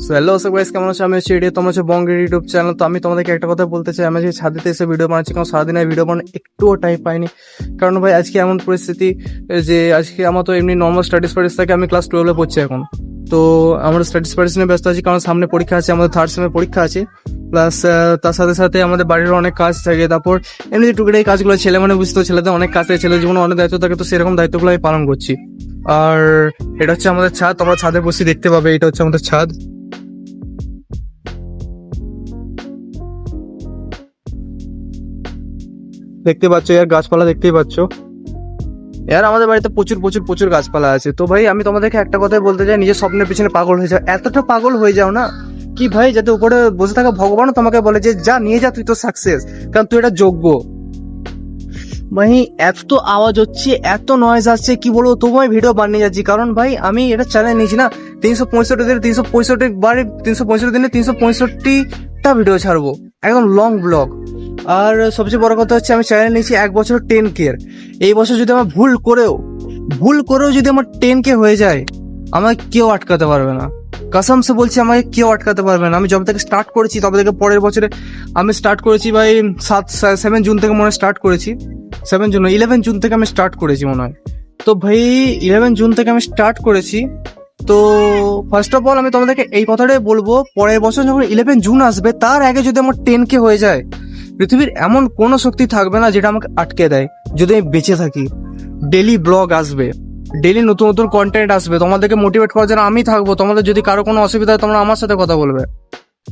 So hello so guys, কেমন আছো? আমি হচ্ছে এডিও, তোমার হচ্ছে বঙ্গের ইউটিউব চ্যানেল। তো আমি তোমাদেরকে একটা কথা বলতে চাই, আমি আজকে ছাদেতে এসে ভিডিও বানাচ্ছি, কারণ সারাদিন ভিডিও বানানো একটুও টাইম পাইনি। কারণ ভাই আজকে এমন পরিস্থিতি যে আজকে আমার তো এমনি নর্মাল স্টাডিজ থাকে, আমি ক্লাস 12-এ পড়ছি এখন। তো আমরা স্টাডিজ নিয়ে ব্যস্ত আছি, কারণ সামনে পরীক্ষা আছে, আমাদের থার্ড সেমে পরীক্ষা আছে। প্লাস তার সাথে সাথে আমাদের বাড়ির অনেক কাজ থাকে। তারপর এমনি টুকটাই কাজগুলো ছেলে মানে বুঝতে, ছেলেদের অনেক কাজ থাকে, ছেলের জীবনে অনেক দায়িত্ব থাকে, তো সেরকম দায়িত্বগুলো আমি পালন করছি। আর এটা হচ্ছে আমাদের ছাদ, তোমরা ছাদে বসে দেখতে পাবে, এটা হচ্ছে আমাদের ছাদ। দেখতে পাচ্ছ ইয়ার গাছপালা, দেখতেই পাচ্ছ ইয়ার আমাদের বাড়িতে প্রচুর প্রচুর প্রচুর গাছপালা আছে। তো ভাই আমি তোমাদেরকে একটা কথাই বলতে চাই, নিজের স্বপ্নের পিছনে পাগল হয়ে যাও, এতটা পাগল হয়ে যাও না কি ভাই, যাতে উপরে বসে থাকা ভগবানও তোমাকে বলে যে যা নিয়ে যা, তুই তো সাকসেস, কারণ তুই এটা যোগ্য। ভাই এত আওয়াজ হচ্ছে, এত নয়েজ আসছে, কি বলবো, তোমায় ভিডিও বানিয়ে যাচ্ছি, কারণ ভাই আমি এটা চ্যালেঞ্জ নিয়েছি না, 365 দিনে 365টা ভিডিও ছাড়বো, একদম লং ব্লগ। আর সবচেয়ে বড় কথা হচ্ছে আমি চ্যালেঞ্জ নিয়েছি 1 বছর 10K। এই বছর যদি আমার ভুল করেও যদি আমার 10K হয়ে যায়, আমাকে কেউ আটকাতে পারবে না, কসম সে বলছি, আমাকে কেউ আটকাতে পারবে না। আমি যবে থেকে স্টার্ট করেছি তবে থেকে পরের বছরে আমি স্টার্ট করেছি ভাই 7 জুন থেকে মনে হয় স্টার্ট করেছি, 11 জুন থেকে আমি স্টার্ট করেছি মনে হয়। তো ভাই 11 জুন থেকে আমি স্টার্ট করেছি। তো ফার্স্ট অফ অল আমি তোমাদেরকে এই কথাটাই বলবো, পরের বছর যখন 11 জুন আসবে তার আগে যদি আমার 10K হয়ে যায়, পৃথিবীর এমন কোনো শক্তি থাকবে না যেটা আমাকে আটকে দেয়, যদি আমি বেঁচে থাকি। ডেলি ব্লগ আসবে, ডেলি নতুন নতুন কন্টেন্ট আসবে, তোমাদেরকে মোটিভেট করার জন্য আমি থাকবো। তোমাদের যদি কারো কোনো অসুবিধা হয় তোমরা আমার সাথে কথা বলবে,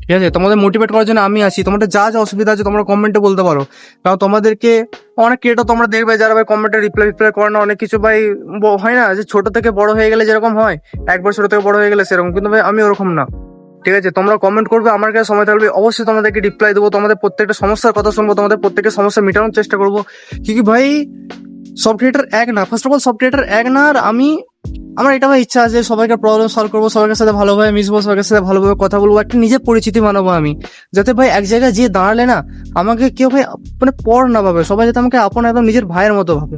ঠিক আছে? তোমাদের মোটিভেট করার জন্য আমি আছি। তোমাদের যা যা অসুবিধা আছে তোমরা কমেন্টে বলতে পারো, কারণ তোমাদেরকে অনেক ক্রিয়েটর তোমরা দেখবে যারা ভাই কমেন্টে রিপ্লাই করে না, অনেক কিছু ভাই হয় না যে ছোট থেকে বড় হয়ে গেলে যেরকম হয়, একবার ছোট থেকে বড় হয়ে গেলে সেরকম, কিন্তু ভাই আমি ওরকম না, ঠিক আছে? তোমরা কমেন্ট করবে, আমার কাছে সময় থাকবে, অবশ্যই তোমাদেরকে রিপ্লাই দেবো, তোমাদের প্রত্যেকটা সমস্যার কথা শুনবো, তোমাদের প্রত্যেকটা সমস্যা মেটানোর চেষ্টা করবো। কি ভাই সব ক্রিয়েটার এক না, ফার্স্ট অফ অল সব ক্রিয়েটার এক না। আর আমার এটা ভাই ইচ্ছা আছে সবাইকে প্রবলেম সলভ করবো, সবার সাথে ভালোভাবে মিশবো, সবার সাথে ভালোভাবে কথা বলবো, একটা নিজের পরিচিতি বানাবো আমি, যাতে ভাই এক জায়গায় যেয়ে দাঁড়ালে না আমাকে কেউ ভাই মানে পর না ভাবে, সবাই যাতে আমাকে আপন একদম নিজের ভাইয়ের মতো ভাবে,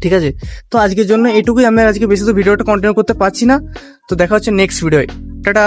ঠিক আছে? তো আজকের জন্য এটুকুই, আমি আজকে বেশি তো ভিডিওটা কন্টিনিউ করতে পারছি না। তো দেখা হচ্ছে নেক্সট ভিডিও, টাটা।